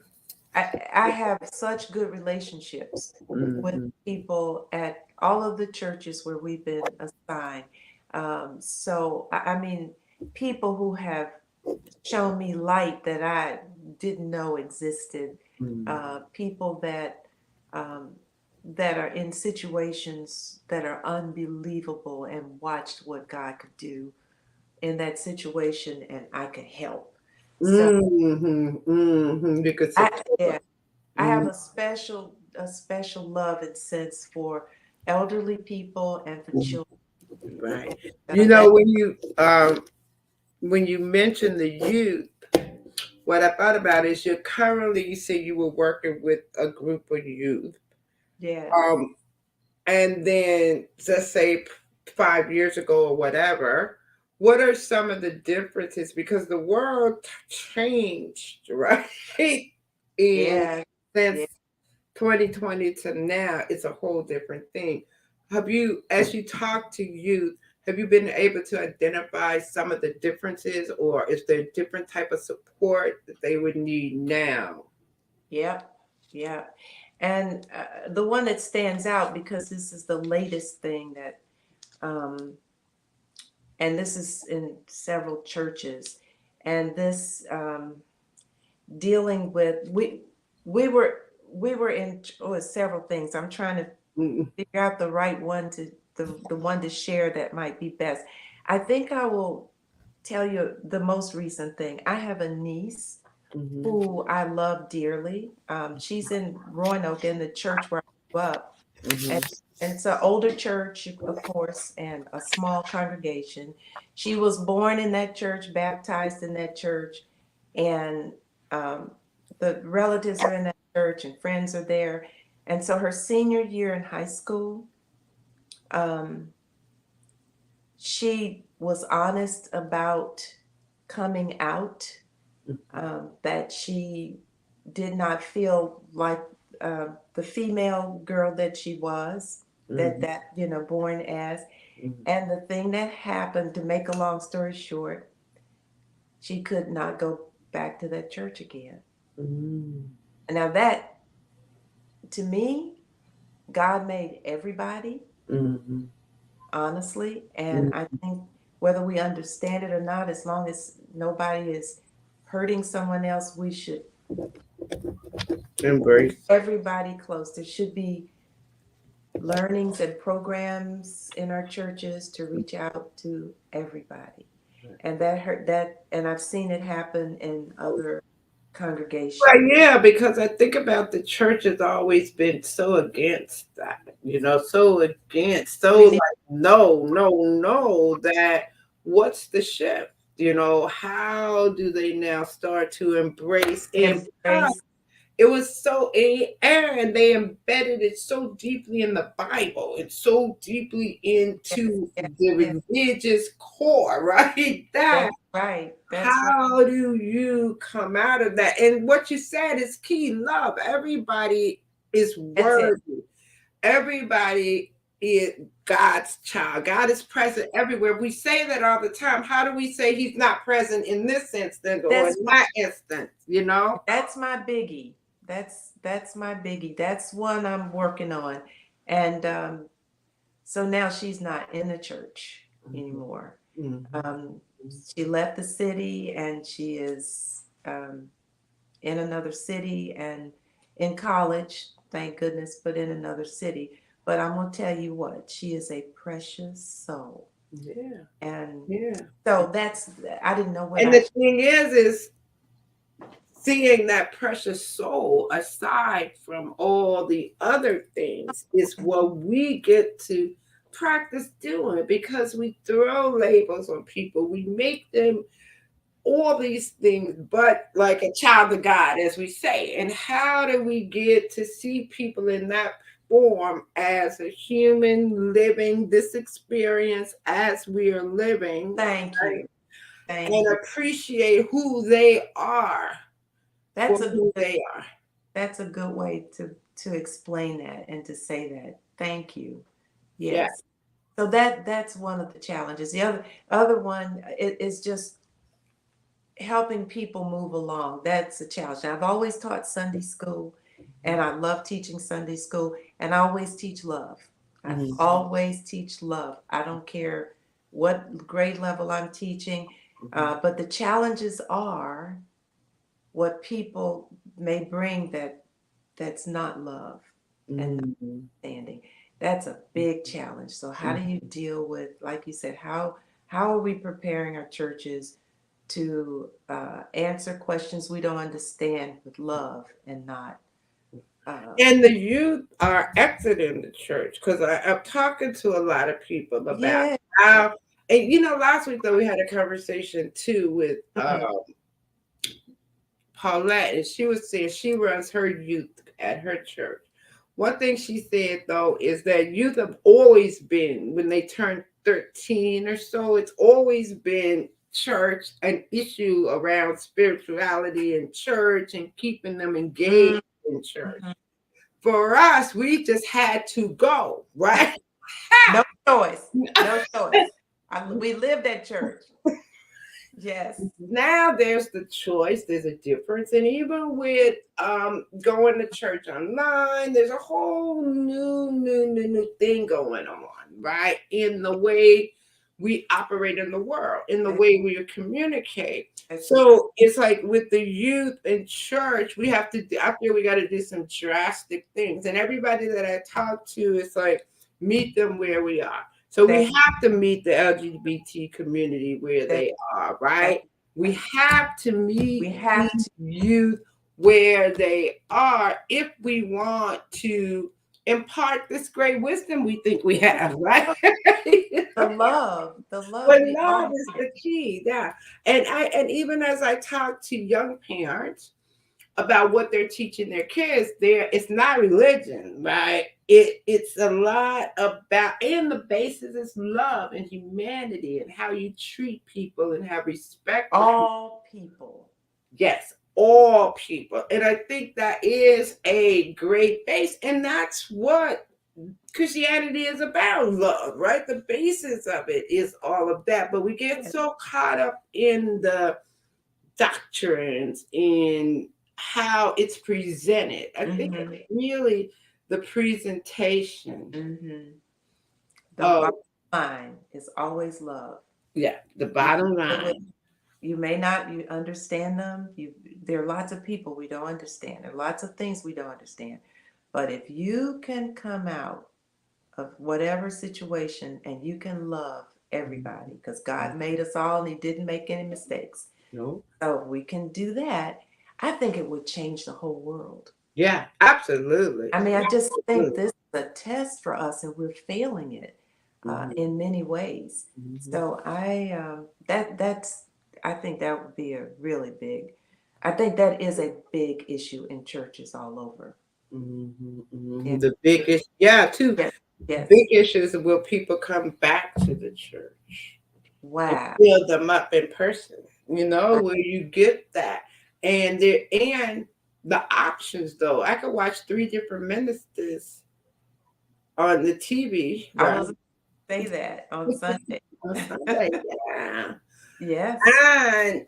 I have such good relationships with Mm-hmm. people at all of the churches where we've been assigned. So I mean, people who have shown me light that I didn't know existed. People um, that are in situations that are unbelievable and watched what God could do in that situation, and I could help. So Mm-hmm. Mm-hmm. You could yeah, support. I have Mm, a special love and sense for elderly people and for children. right. That When you mentioned the youth, what I thought about is you're currently, you say you were working with a group of youth. yes, Um, and then let's say 5 years ago or whatever, what are some of the differences? Because the world changed, right? And yes, since yeah, 2020 to now, it's a whole different thing. Have you, as you talk to youth, have you been able to identify some of the differences, or is there a different type of support that they would need now? yep, yep. And the one that stands out because this is the latest thing that, um, and this is in several churches, and this dealing with we were we were in several things. I'm trying to Mm-hmm. figure out the right one to the one to share that might be best. I think I will tell you the most recent thing. I have a niece who I love dearly. She's in Roanoke in the church where I grew up. And, Mm-hmm. and it's an older church, of course, and a small congregation. She was born in that church, baptized in that church, and um, the relatives are in that church and friends are there. And so her senior year in high school, um, she was honest about coming out, that she did not feel like the female girl that she was, Mm-hmm. born as. And the thing that happened, to make a long story short, she could not go back to that church again. Mm-hmm. And now that, to me, God made everybody, Mm-hmm. honestly. And I think whether we understand it or not, as long as nobody is hurting someone else, we should Embrace. everybody close. There should be learnings and programs in our churches to reach out to everybody. And that hurt that, and I've seen it happen in other congregations. Right, yeah, because I think about the church has always been so against that, so against, so We need like, no, no, no, that what's the shift? How do they now start to embrace to embrace. It was so in air, and they embedded it so deeply in the Bible and so deeply Yes, into yes, yes. the religious core, right? That That's right. That's right. how do you come out of that? And what you said is key. Love. Everybody is That's it. worthy. Everybody is God's child. God is present everywhere. We say that all the time. How do we say he's not present in this instance or That's in that instance? You know? That's my biggie. That's my biggie. That's one I'm working on. And so now she's not in the church anymore. Mhm. Um, she left the city and she is in another city and in college, thank goodness, but in another city. But I'm gonna tell you what, she is a precious soul. Yeah, And yeah. so that's I didn't know what And I the thing is seeing that precious soul aside from all the other things is what we get to practice doing because we throw labels on people. We make them all these things, but like a child of God, as we say. And how do we get to see people in that form as a human living this experience as we are living, thank right? you. Thank And you. appreciate who they are for That's a who good they are. That's a good way to explain that and to say that. Thank you. Yeah. Yes. So that's one of the challenges. The other one is just helping people move along. That's a challenge. I've always taught Sunday school, and I love teaching Sunday school, and I always teach love. I Mhm. always teach love. I don't care what grade level I'm teaching, Mhm. but the challenges are what people may bring that's not love and not Mhm. understanding. That's a big challenge. So how do you Mhm. deal with, like you said, how are we preparing our churches to answer questions we don't understand with love and not And the youth are exiting the church because I'm talking to a lot of people about yeah. how, and last week though we had a conversation too with Mhm. Paulette, and she was saying she runs her youth at her church. One thing she said though is that youth have always been, when they turn 13 or so, it's always been church, an issue around spirituality and church and keeping them engaged Mhm. in church. For us, we just had to go, right? No choice. No choice. We lived at church. Yes. Now there's the choice, there's a difference, and even with going to church online, there's a whole new thing going on, right? In the way we operate in the world, in the way we communicate. That's right. So it's like with the youth and church, we have to out there, we got to do some drastic things, and everybody that I talk to, it's like meet them where we are. So we That, have to meet the LGBT community where that, they are, that, right? We that- have to we meet have these to. youth where they are if we want to impart this great wisdom we think we have, right? The love But we love all is need. the key, yeah. And even as I talk to young parents about what they're teaching their kids, there it's not religion, right? It's a lot about, and the basis is love and humanity and how you treat people and have respect for people. All people. Yes, all people. And I think that is a great base. And that's what Christianity is about, love, right? The basis of it is all of that. But we get Yes. so caught up in the doctrines, in how it's presented. I think it's Hmm. really the presentation Hmm. The of, bottom line is always love. yeah, the You bottom deal with, line. you may not you understand them. There are lots of people we don't understand. There are lots of things we don't understand. But if you can come out of whatever situation and you can love everybody, because God made us all and He didn't make any mistakes. No. So if we can do that, I think it would change the whole world. Yeah, absolutely. I mean, I just think Absolutely. this is a test for us, and we're failing it Mhm, in many ways. mhm. So I think that would be a really big. I think that is a big issue in churches all over. Yeah. The biggest, yeah, two Yes. Yes. big issues will people come back to the church and Wow. build them up in person, where you get that. And the options, though, I could watch three different ministers on the TV, I right? was say that on Sunday. On Sunday, yeah. Yes. And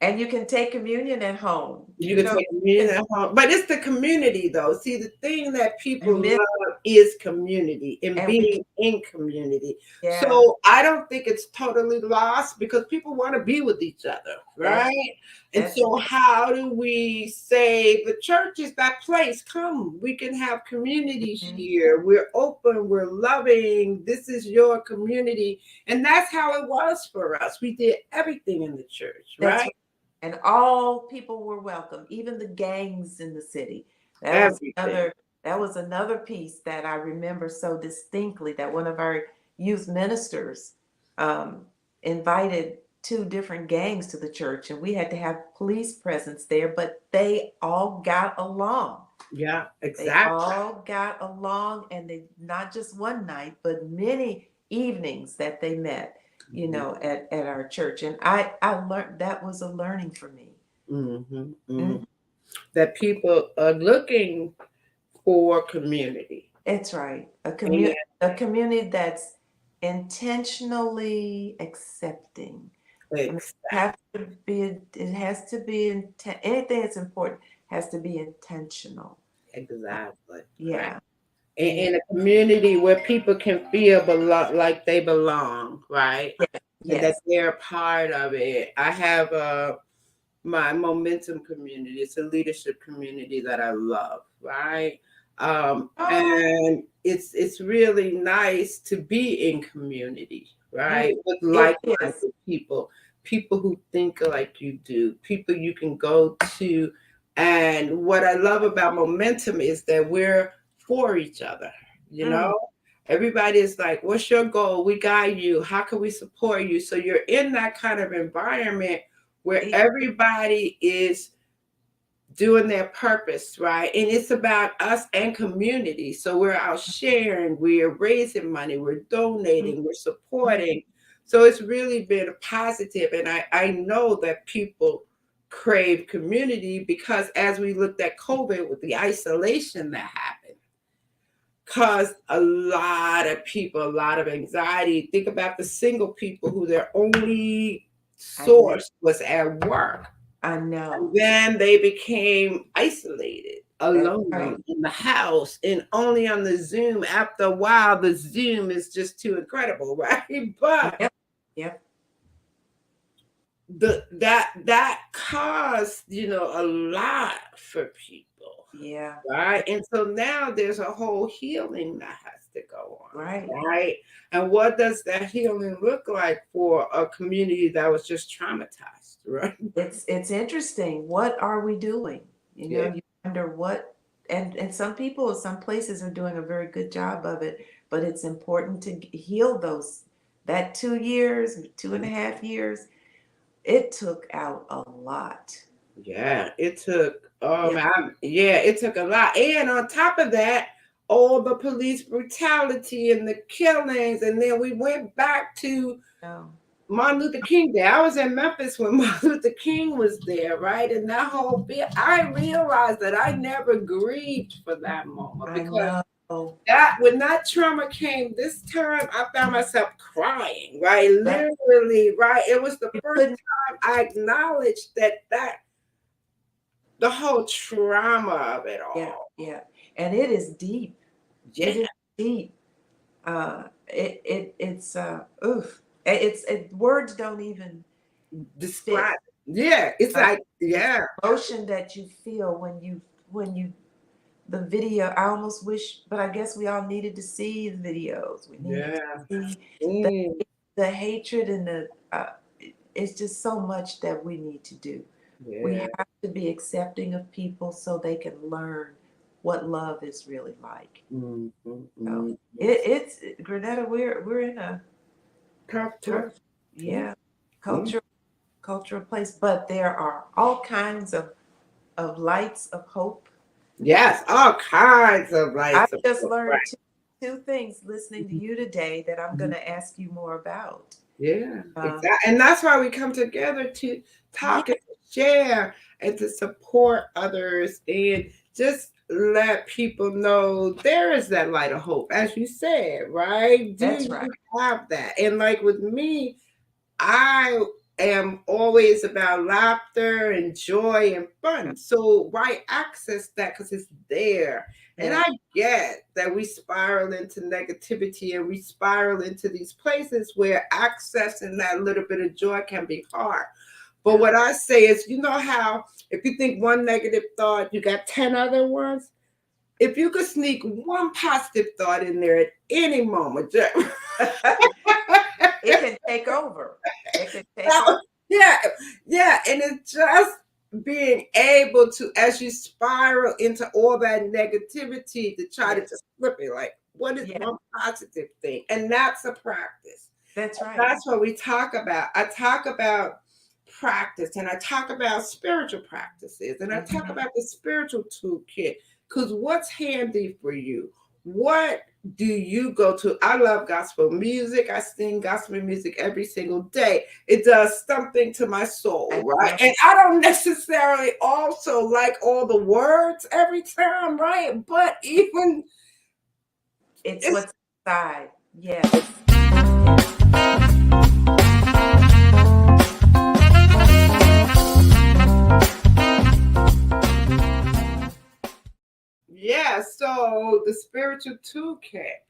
And you can take communion at home. you You can know, take you communion at home, but it's the community, though. See, the thing that people can miss, love is community and and we can, being in community. yeah, So I don't think it's totally lost because people want to be with each other, that's right? And that's so, how do we say the church is that place? Come, we can have community mhm, here. We're open, we're loving. This is your community. And that's how it was for us. We did everything in the church, that's right? right. And all people were welcome, even the gangs in the city. That was Everything. another that was another piece that I remember so distinctly, that one of our youth ministers um, invited two different gangs to the church, and we had to have police presence there, but they all got along. Yeah, They exactly. all got along, and they not just one night, but many evenings that they met, at our church. And I learned that was a learning for me. Mm-hmm. Mm, That people are looking for community. it's right. And A community that's intentionally accepting. I mean, exactly, it has to be anything that's important has to be intentional. exactly, right. Yeah. Yeah. In a community where people can feel like they belong, right? Yeah. And that Yes. they're a part of it. I have my momentum community. It's a leadership community that I love, right? Oh, And it's really nice to be in community, mm, right? With it is. like-minded people who think like you do, people you can go to. And what I love about momentum is that we're for each other, you know? Mm, Everybody is like, what's your goal? We guide you. How can we support you? So you're in that kind of environment where it, everybody is doing their purpose, right? And it's about us and community. So we're out sharing, we're raising money, we're mm, donating, we're mm, supporting. So it's really been a positive. And I know that people crave community because as we looked at COVID with the isolation that happened, caused a lot of people a lot of anxiety. Think about the single people who their only I know. source was at work. I And know. then they became isolated, That's alone right. in the house, and only on the Zoom. After a while, the Zoom is just too incredible, right? But Yep. Yep. that caused a lot for people, Yeah. right? That- And so now there's a whole healing that has to go right. on, right? And what does that healing look like for a community that was just traumatized, right? It's interesting. What are we doing? Yeah. You wonder what, and some people, some places are doing a very good job of it, but it's important to heal that 2 years, 2.5 years. It took out a lot. Yeah, it took Yeah. it took a lot. And on top of that, all the police brutality and the killings, and then we went back to No, Martin Luther King Day. I was in Memphis when Martin Luther King was there, right? And that whole bit, I realized that I never grieved for that moment I because know. that when that trauma came this time, I found myself crying, right? That Literally, right? It was the you first couldn't. time I acknowledged that the whole trauma of it Yeah, all. yeah, and it is deep. Yeah, It is deep. It's oof. Words don't even fit. describe. Yeah, it's Uh, like the yeah, emotion that you feel when you the video. I almost wish, but I guess we all needed to see the videos. We needed yeah, to see the mm, the hatred and it's just so much that we need to do. We yeah. have to be accepting of people so they can learn what love is really like. Mm, mm, So mm. it's Grenetta, we're in a Tough we're time. Mm, yeah, mm. culture. cultural place, but there are all kinds of lights of hope. Yes, all kinds of I've lights of just hope, right? learned two things listening to Mhm, you today that I'm going mhm. to ask you more about. Yeah, Um, exactly. And that's why we come together to yeah, talk and share and to support others and just let people know there is that light of hope, as you said, right? Do that's you right. have that? And like with me, I am always about laughter and joy and fun. So why access that? Because it's there. And Yeah, I get that we spiral into negativity and we spiral into these places where accessing that little bit of joy can be hard. But yeah. what I say is, you know how if you think one negative thought, you got 10 other ones? If you could sneak one positive thought in there at any moment, It can take over. It can take that over. was, yeah, yeah, and it's just being able to, as you spiral into all that negativity, to try to Yes, just flip it. Like, what is yeah, one positive thing? And that's a practice. that's right. That's what we talk about. I talk about practice and I talk about spiritual practices and I talk Mhm. about the spiritual toolkit because what's handy for you? What do you go to? I love gospel music. I sing gospel music every single day. It does something to my soul, right? And I don't necessarily also like all the words every time, right? But even It's it's what's inside. Yes, yes. yeah, so the spiritual toolkit.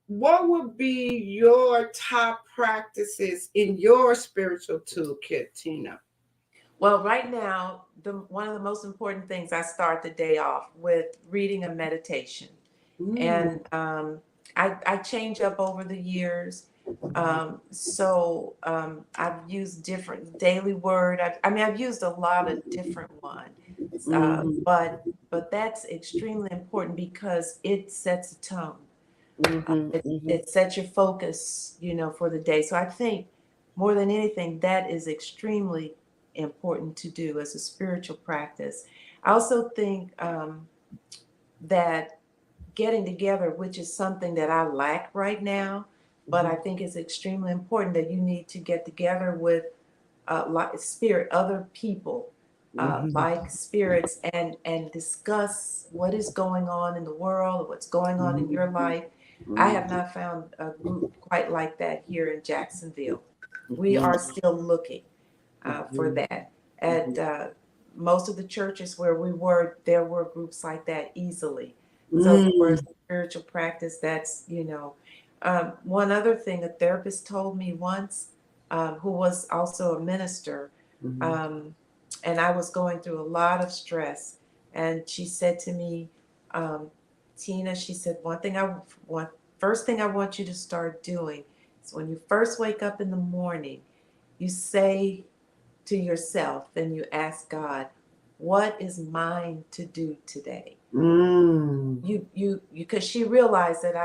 What would be your top practices in your spiritual toolkit, Tina? Well, right now, the one of the most important things, I start the day off with reading a meditation. Mm, And I change up over the years. So I've used different daily word. I mean, I've used a lot of different ones, mm, but that's extremely important because it sets a tone. mhm, mhm, It sets your focus, for the day. So I think more than anything, that is extremely important to do as a spiritual practice. I also think that getting together, which is something that I lack right now, but I mhm, think it's extremely important that you need to get together with like spirit, other people, mhm, like spirits, and discuss what is going on in the world, what's going on in your mhm, life. I mhm, have not found a group quite like that here in Jacksonville. We mhm, are still looking for mhm, that. At most of the churches where we were, there were groups like that easily. So as far as mhm, spiritual practice, that's. One other thing a therapist told me once, who was also a minister, mhm, um, and I was going through a lot of stress, and she said to me, um, Tina, she said, want, first thing I want you to start doing is when you first wake up in the morning, you say to yourself, then you ask God, what is mine to do today? mm, Because she realized that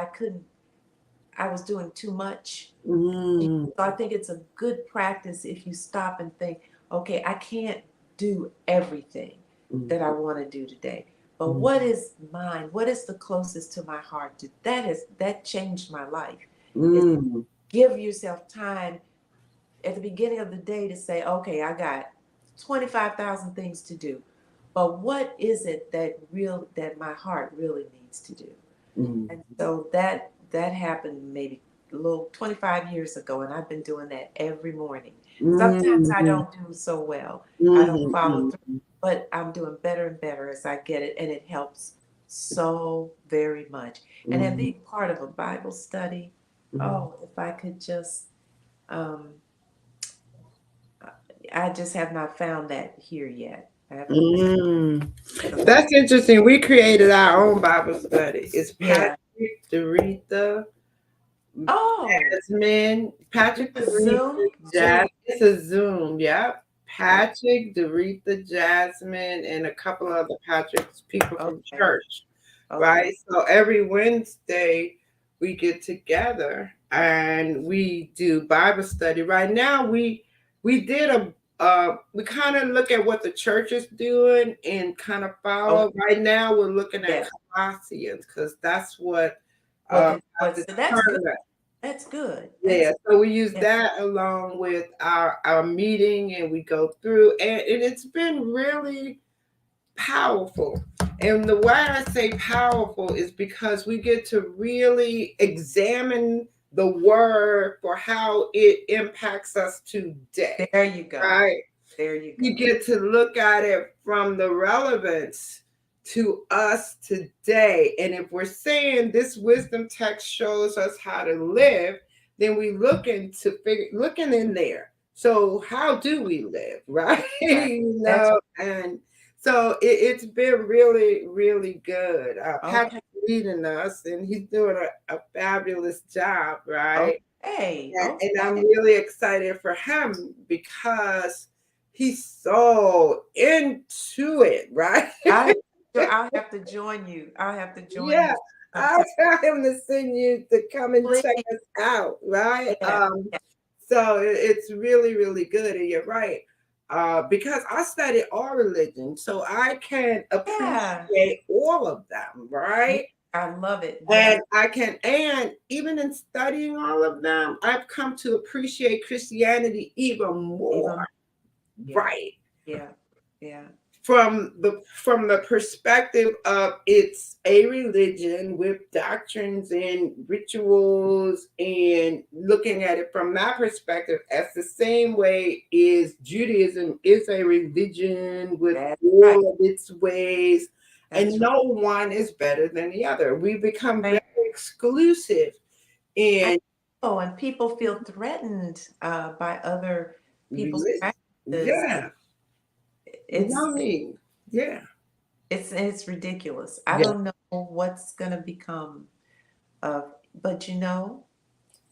I was doing too much. mm, So I think it's a good practice if you stop and think, okay, I can't do everything that I want to do today. But mm, what is mine? What is the closest to my heart? That changed my life. Is mm, give yourself time at the beginning of the day to say, okay, I got 25,000 things to do. But what is it that my heart really needs to do? mm, And so that happened maybe a little 25 years ago, and I've been doing that every morning. Sometimes I mhm, don't do so well. I don't mhm, follow through, mhm, but I'm doing better and better as I get it, and it helps so very much. And then mhm, being part of a Bible study, mhm. oh, if I could just um, I just have not found that here yet. I haven't Mm. so that That's interesting. We created our own Bible study. It's Patrick, yeah. Doretha, Oh, Jasmine, Patrick, the Doretha, Zoom. It's a Zoom. Yep. Oh, Patrick, Doretha, Jasmine, and a couple other Patrick's people from okay, church. okay, Right. So every Wednesday we get together and we do Bible study. Right now we did we kind of look at what the church is doing and kind of Oh, follow. Right now, we're looking at yes. Colossians because that's what Well, guess at what? the So that's good. tournament. That's good. Yeah, so we use Yeah. that along with our meeting, and we go through, and it's been really powerful. And the way I say powerful is because we get to really examine the word for how it impacts us today, There you go. right? There you You go. get to look at it from the relevance to us today. And if we're saying this wisdom text shows us how to live, then we looking in there. So how do we live, right? Right. That's And so it's been really, really good. Patrick's okay. leading us, and he's doing a fabulous job, right? Okay. And I'm Okay. really excited for him because he's so into it, right? I I'll have to join you. I'll have to join Yeah, you I'll sometime. tell him to send you to come and check Please. us out, right? Yeah. Yeah. So it's really, really good, and you're right. Because I studied all religion, so I can Yeah. appreciate all of them, Yeah. right? I love it. Yes. And I can, and even in studying all of them, I've come to appreciate Christianity even more, Even yeah. right? Yeah. Yeah. From the perspective of it's a religion with doctrines and rituals, and looking at it from that perspective, as the same way is Judaism is a religion with That's right. all of its ways, and That's no one is better than the other. We become right. very exclusive I in know, and people feel threatened by other people's religion. practices. Yeah, It's no need. Yeah, it's ridiculous. I yeah, don't know what's gonna become of, but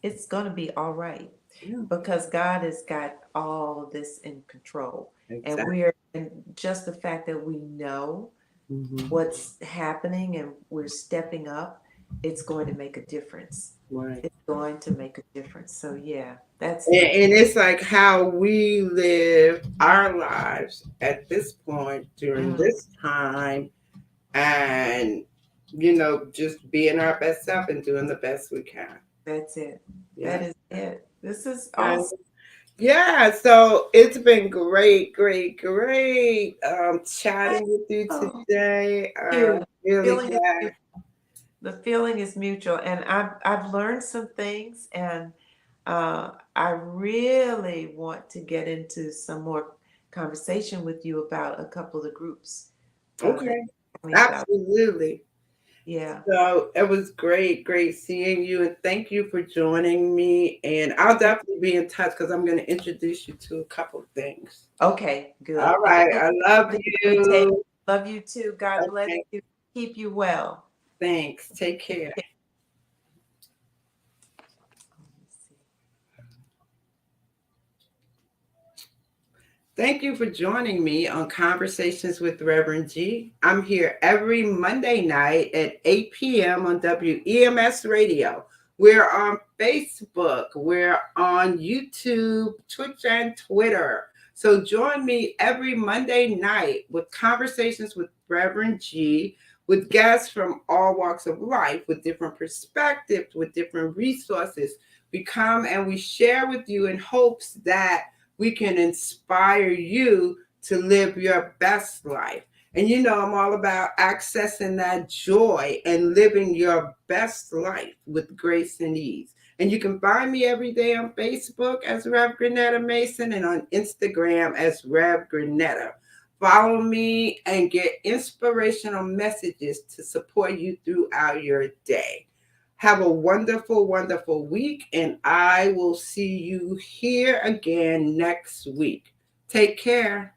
it's gonna be all right yeah, because God has got all of this in control, and exactly. and just the fact that we know Hmm. what's happening and we're stepping up, it's going to make a difference. Right. It's going to make a difference. So yeah, that's And it's like how we live our lives at this point during mm, this time, and just being our best self and doing the best we can. that's it. Yeah. That is it. This is And awesome. yeah, so it's been great, great, great Thank chatting with you you. today. The Really feeling is glad. the feeling is mutual, and I've learned some things, and I really want to get into some more conversation with you about a couple of the groups that Okay, tell me about. absolutely. Yeah. So it was great, great seeing you, and thank you for joining me. And I'll definitely be in touch because I'm going to introduce you to a couple of things. Okay. Good. All And right, I love you take you. love you too. God bless Okay, you. Keep you well. thanks. Take care. Thank you for joining me on Conversations with Reverend G. I'm here every Monday night at 8 p.m. on WEMS Radio. We're on Facebook, we're on YouTube, Twitch, and Twitter. So join me every Monday night with Conversations with Reverend G, with guests from all walks of life, with different perspectives, with different resources. We come and we share with you in hopes that we can inspire you to live your best life. And I'm all about accessing that joy and living your best life with grace and ease. And you can find me every day on Facebook as Rev Granetta Mason and on Instagram as Rev Granetta. Follow me and get inspirational messages to support you throughout your day. Have a wonderful, wonderful week, and I will see you here again next week. Take care.